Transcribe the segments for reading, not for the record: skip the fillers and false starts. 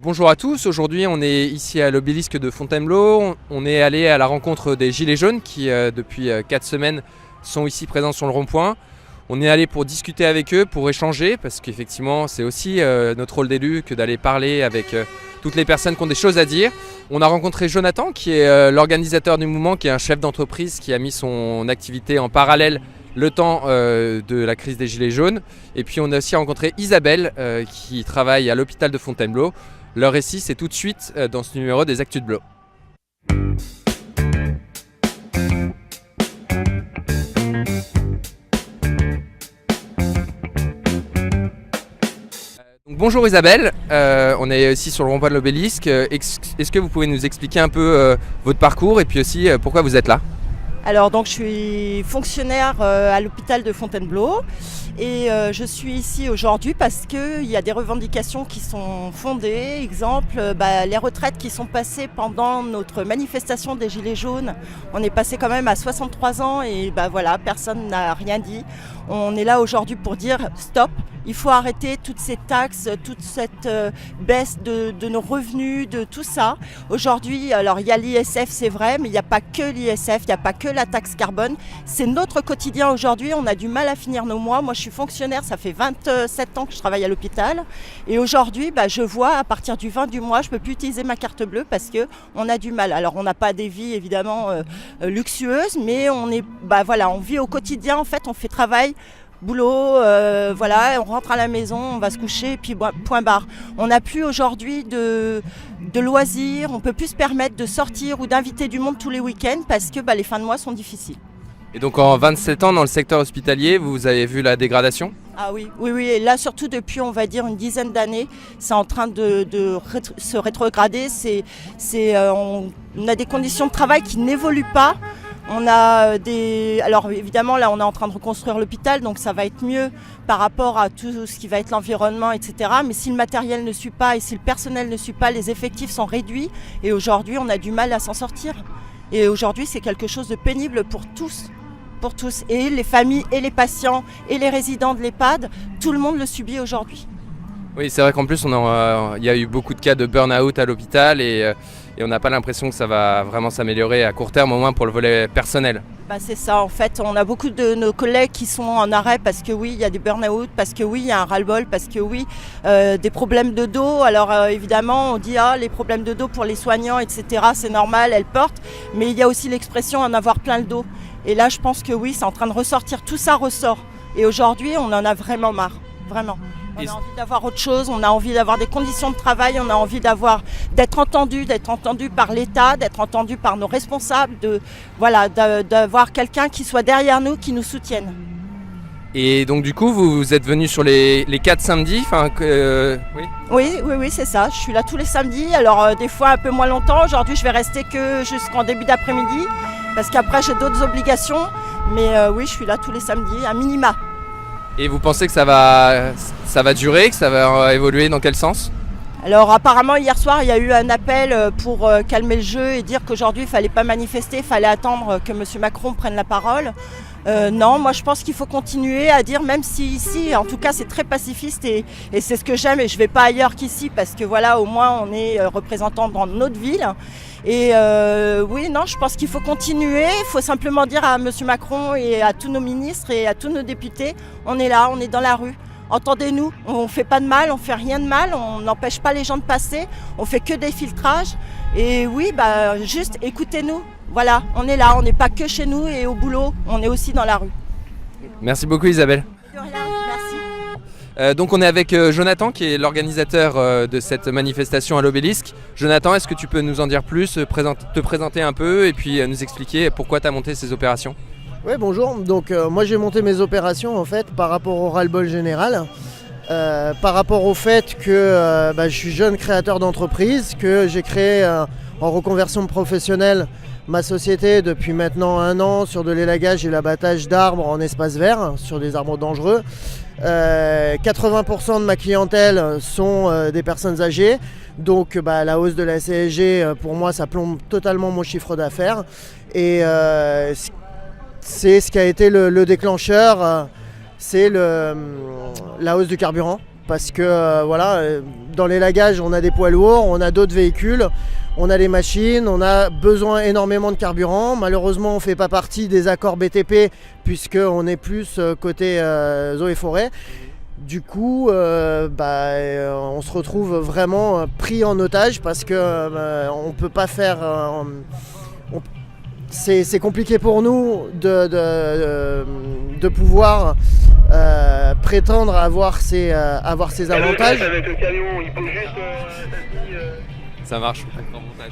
Bonjour à tous, aujourd'hui on est ici à l'obélisque de Fontainebleau. On est allé à la rencontre des Gilets jaunes qui depuis 4 semaines sont ici présents sur le rond-point. On est allé pour discuter avec eux, pour échanger, parce qu'effectivement c'est aussi notre rôle d'élu que d'aller parler avec toutes les personnes qui ont des choses à dire. On a rencontré Jonathan qui est l'organisateur du mouvement, qui est un chef d'entreprise qui a mis son activité en parallèle le temps de la crise des Gilets jaunes. Et puis on a aussi rencontré Isabelle qui travaille à l'hôpital de Fontainebleau. Leur récit, c'est tout de suite dans ce numéro des Actus de Blo. Bonjour Isabelle, on est ici sur le rond-point de l'obélisque. Est-ce que vous pouvez nous expliquer un peu votre parcours et puis aussi pourquoi vous êtes là ? Alors donc je suis fonctionnaire à l'hôpital de Fontainebleau et je suis ici aujourd'hui parce qu'il y a des revendications qui sont fondées. Exemple, les retraites qui sont passées pendant notre manifestation des Gilets jaunes. On est passé quand même à 63 ans et voilà, personne n'a rien dit. On est là aujourd'hui pour dire stop. Il faut arrêter toutes ces taxes, toute cette baisse de nos revenus, de tout ça. Aujourd'hui, alors il y a l'ISF, c'est vrai, mais il n'y a pas que l'ISF, il n'y a pas que la taxe carbone. C'est notre quotidien aujourd'hui, on a du mal à finir nos mois. Moi, je suis fonctionnaire, ça fait 27 ans que je travaille à l'hôpital. Et aujourd'hui, je vois à partir du 20 du mois, je ne peux plus utiliser ma carte bleue parce qu'on a du mal. Alors, on n'a pas des vies évidemment luxueuses, mais on vit au quotidien, en fait, on fait travail. Boulot, on rentre à la maison, on va se coucher, et puis point barre. On n'a plus aujourd'hui de loisirs, on ne peut plus se permettre de sortir ou d'inviter du monde tous les week-ends parce que les fins de mois sont difficiles. Et donc en 27 ans dans le secteur hospitalier, vous avez vu la dégradation ? Ah oui, et là surtout depuis on va dire une dizaine d'années, c'est en train de se rétrograder, on a des conditions de travail qui n'évoluent pas. On a alors évidemment là on est en train de reconstruire l'hôpital donc ça va être mieux par rapport à tout ce qui va être l'environnement etc. Mais si le matériel ne suit pas et si le personnel ne suit pas, les effectifs sont réduits et aujourd'hui on a du mal à s'en sortir. Et aujourd'hui c'est quelque chose de pénible pour tous. Et les familles et les patients et les résidents de l'EHPAD, tout le monde le subit aujourd'hui. Oui, c'est vrai qu'en plus il y a eu beaucoup de cas de burn-out à l'hôpital et on n'a pas l'impression que ça va vraiment s'améliorer à court terme, au moins pour le volet personnel. C'est ça, en fait, on a beaucoup de nos collègues qui sont en arrêt parce que oui, il y a des burn-out, parce que oui, il y a un ras-le-bol, parce que oui, des problèmes de dos. Alors évidemment, on dit les problèmes de dos pour les soignants, etc., c'est normal, elles portent, mais il y a aussi l'expression en avoir plein le dos. Et là, je pense que oui, c'est en train de ressortir, tout ça ressort. Et aujourd'hui, on en a vraiment marre, vraiment. On a envie d'avoir autre chose, on a envie d'avoir des conditions de travail, on a envie d'être entendu par l'État, d'être entendu par nos responsables, d'avoir quelqu'un qui soit derrière nous, qui nous soutienne. Et donc du coup, vous êtes venu sur les 4 samedis Oui, c'est ça. Je suis là tous les samedis. Alors des fois un peu moins longtemps. Aujourd'hui, je vais rester que jusqu'en début d'après-midi parce qu'après j'ai d'autres obligations. Mais oui, je suis là tous les samedis, à minima. Et vous pensez que ça va durer, que ça va évoluer dans quel sens ? Alors apparemment hier soir il y a eu un appel pour calmer le jeu et dire qu'aujourd'hui il ne fallait pas manifester, il fallait attendre que M. Macron prenne la parole. Non, moi je pense qu'il faut continuer à dire, même si ici en tout cas c'est très pacifiste et c'est ce que j'aime et je ne vais pas ailleurs qu'ici parce que au moins on est représentant dans notre ville. Et je pense qu'il faut continuer, il faut simplement dire à M. Macron et à tous nos ministres et à tous nos députés, on est là, on est dans la rue. Entendez-nous, on ne fait pas de mal, on ne fait rien de mal, on n'empêche pas les gens de passer, on fait que des filtrages. Et oui, juste écoutez-nous. Voilà, on est là, on n'est pas que chez nous et au boulot, on est aussi dans la rue. Merci beaucoup Isabelle. De rien, merci. Donc on est avec Jonathan qui est l'organisateur de cette manifestation à l'obélisque. Jonathan, est-ce que tu peux nous en dire plus, te présenter un peu et puis nous expliquer pourquoi tu as monté ces opérations ? Oui, bonjour. Donc moi j'ai monté mes opérations en fait par rapport au ras-le-bol général, par rapport au fait que je suis jeune créateur d'entreprise, que j'ai créé en reconversion professionnelle ma société depuis maintenant 1 an sur de l'élagage et l'abattage d'arbres en espace vert, sur des arbres dangereux. 80% de ma clientèle sont des personnes âgées, donc la hausse de la CSG pour moi ça plombe totalement mon chiffre d'affaires et c'est ce qui a été le déclencheur, c'est la hausse du carburant. parce que dans les lagages on a des poids lourds, on a d'autres véhicules, on a des machines, on a besoin énormément de carburant. Malheureusement on ne fait pas partie des accords BTP puisqu'on est plus côté eaux et forêts. Du coup, on se retrouve vraiment pris en otage parce que on peut pas faire. C'est compliqué pour nous de pouvoir prétendre avoir ces avantages. Avec le camion, il peut juste Ça marche.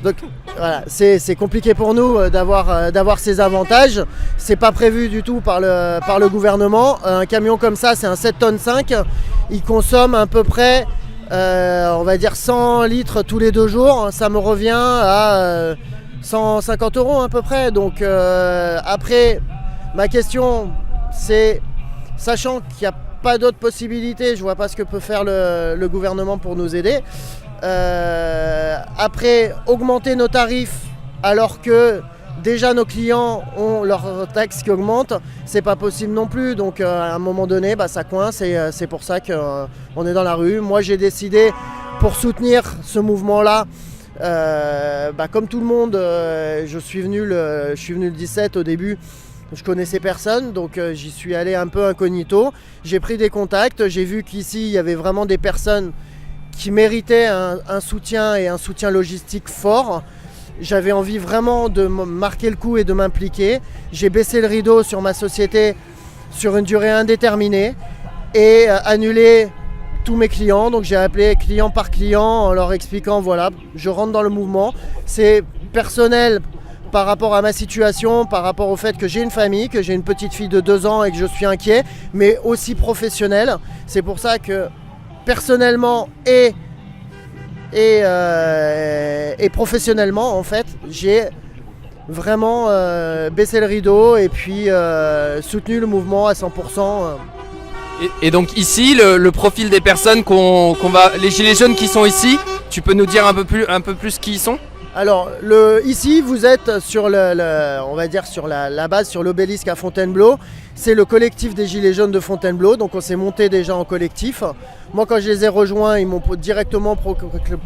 Donc voilà, c'est compliqué pour nous d'avoir ces avantages. C'est pas prévu du tout par le gouvernement. Un camion comme ça, c'est un 7 tonnes 5. Il consomme à peu près, on va dire 100 litres tous les 2 jours. Ça me revient à 150 € à peu près. Donc après, ma question, c'est, sachant qu'il n'y a pas d'autres possibilités, je vois pas ce que peut faire le gouvernement pour nous aider. Après, augmenter nos tarifs alors que déjà nos clients ont leurs taxes qui augmentent, c'est pas possible non plus. Donc à un moment donné, ça coince et c'est pour ça qu'on est dans la rue. Moi j'ai décidé, pour soutenir ce mouvement-là, comme tout le monde, je suis venu le 17 au début. Je connaissais personne, donc j'y suis allé un peu incognito. J'ai pris des contacts, j'ai vu qu'ici il y avait vraiment des personnes qui méritait un soutien et un soutien logistique fort. J'avais envie vraiment de marquer le coup et de m'impliquer. J'ai baissé le rideau sur ma société sur une durée indéterminée et annulé tous mes clients. Donc j'ai appelé client par client en leur expliquant voilà, je rentre dans le mouvement. C'est personnel par rapport à ma situation, par rapport au fait que j'ai une famille, que j'ai une petite fille de 2 ans et que je suis inquiet, mais aussi professionnel. C'est pour ça que personnellement et professionnellement en fait, j'ai vraiment baissé le rideau et puis soutenu le mouvement à 100%. Et donc ici, le profil des personnes les gilets jaunes qui sont ici, tu peux nous dire un peu plus qui ils sont ? Alors ici vous êtes sur on va dire sur la base, sur l'obélisque à Fontainebleau. C'est le collectif des Gilets jaunes de Fontainebleau, donc on s'est monté déjà en collectif. Moi quand je les ai rejoints, ils m'ont directement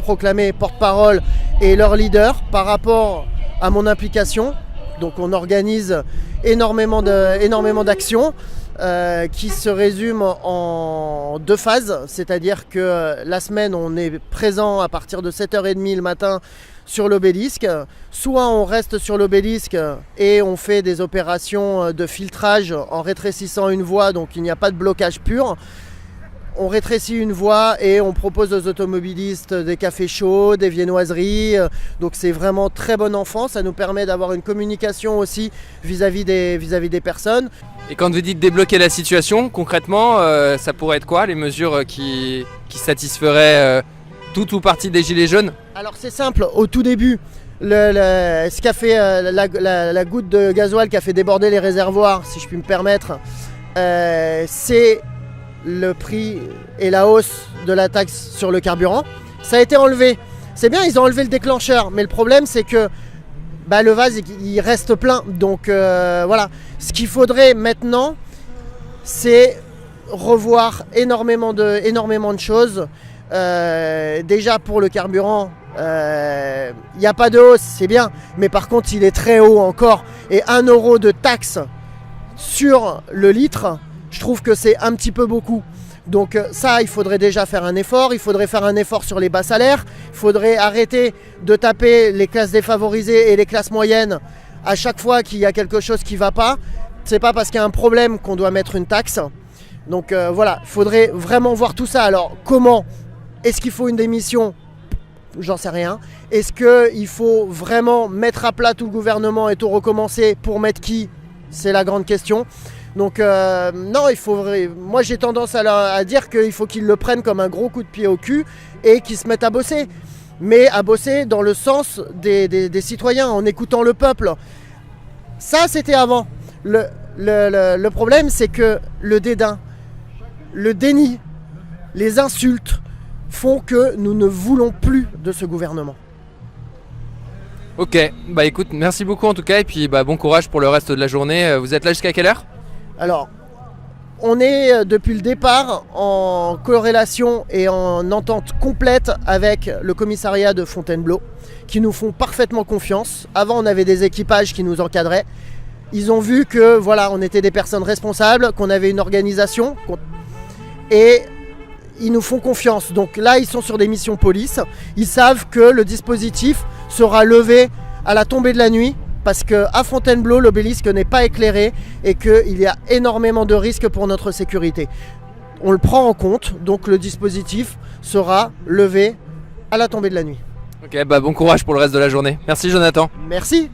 proclamé porte-parole et leur leader par rapport à mon implication. Donc on organise énormément d'actions qui se résument en 2 phases. C'est-à-dire que la semaine on est présent à partir de 7h30 le matin sur l'obélisque, soit on reste sur l'obélisque et on fait des opérations de filtrage en rétrécissant une voie, donc il n'y a pas de blocage pur. On rétrécit une voie et on propose aux automobilistes des cafés chauds, des viennoiseries, donc c'est vraiment très bon enfant, ça nous permet d'avoir une communication aussi vis-à-vis des personnes. Et quand vous dites débloquer la situation, concrètement, ça pourrait être quoi les mesures qui satisferaient tout ou partie des gilets jaunes? Alors c'est simple, au tout début, ce qu'a fait la goutte de gasoil qui a fait déborder les réservoirs, si je puis me permettre, c'est le prix et la hausse de la taxe sur le carburant. Ça a été enlevé. C'est bien, ils ont enlevé le déclencheur, mais le problème c'est que le vase il reste plein. Donc voilà, ce qu'il faudrait maintenant, c'est revoir énormément de choses. Déjà pour le carburant, il n'y a pas de hausse, c'est bien, mais par contre il est très haut encore, et 1 € de taxe sur le litre, je trouve que c'est un petit peu beaucoup. Donc ça, il faudrait déjà faire un effort, il faudrait faire un effort sur les bas salaires, il faudrait arrêter de taper les classes défavorisées et les classes moyennes à chaque fois qu'il y a quelque chose qui ne va pas. C'est pas parce qu'il y a un problème qu'on doit mettre une taxe. Donc voilà, il faudrait vraiment voir tout ça. Alors comment ? Est-ce qu'il faut une démission ? J'en sais rien. Est-ce qu'il faut vraiment mettre à plat tout le gouvernement et tout recommencer pour mettre qui ? C'est la grande question. Donc non, moi j'ai tendance à dire qu'il faut qu'ils le prennent comme un gros coup de pied au cul et qu'ils se mettent à bosser. Mais à bosser dans le sens des citoyens, en écoutant le peuple. Ça c'était avant. Le problème c'est que le dédain, le déni, les insultes font que nous ne voulons plus de ce gouvernement. Ok, écoute, merci beaucoup en tout cas et puis bon courage pour le reste de la journée. Vous êtes là jusqu'à quelle heure ? Alors, On est depuis le départ en corrélation et en entente complète avec le commissariat de Fontainebleau, qui nous font parfaitement confiance. Avant, on avait des équipages qui nous encadraient. Ils ont vu que voilà, on était des personnes responsables, qu'on avait une organisation et ils nous font confiance. Donc là, ils sont sur des missions police. Ils savent que le dispositif sera levé à la tombée de la nuit, parce qu'à Fontainebleau, l'obélisque n'est pas éclairé et qu'il y a énormément de risques pour notre sécurité. On le prend en compte, donc le dispositif sera levé à la tombée de la nuit. Ok, bon courage pour le reste de la journée. Merci Jonathan. Merci.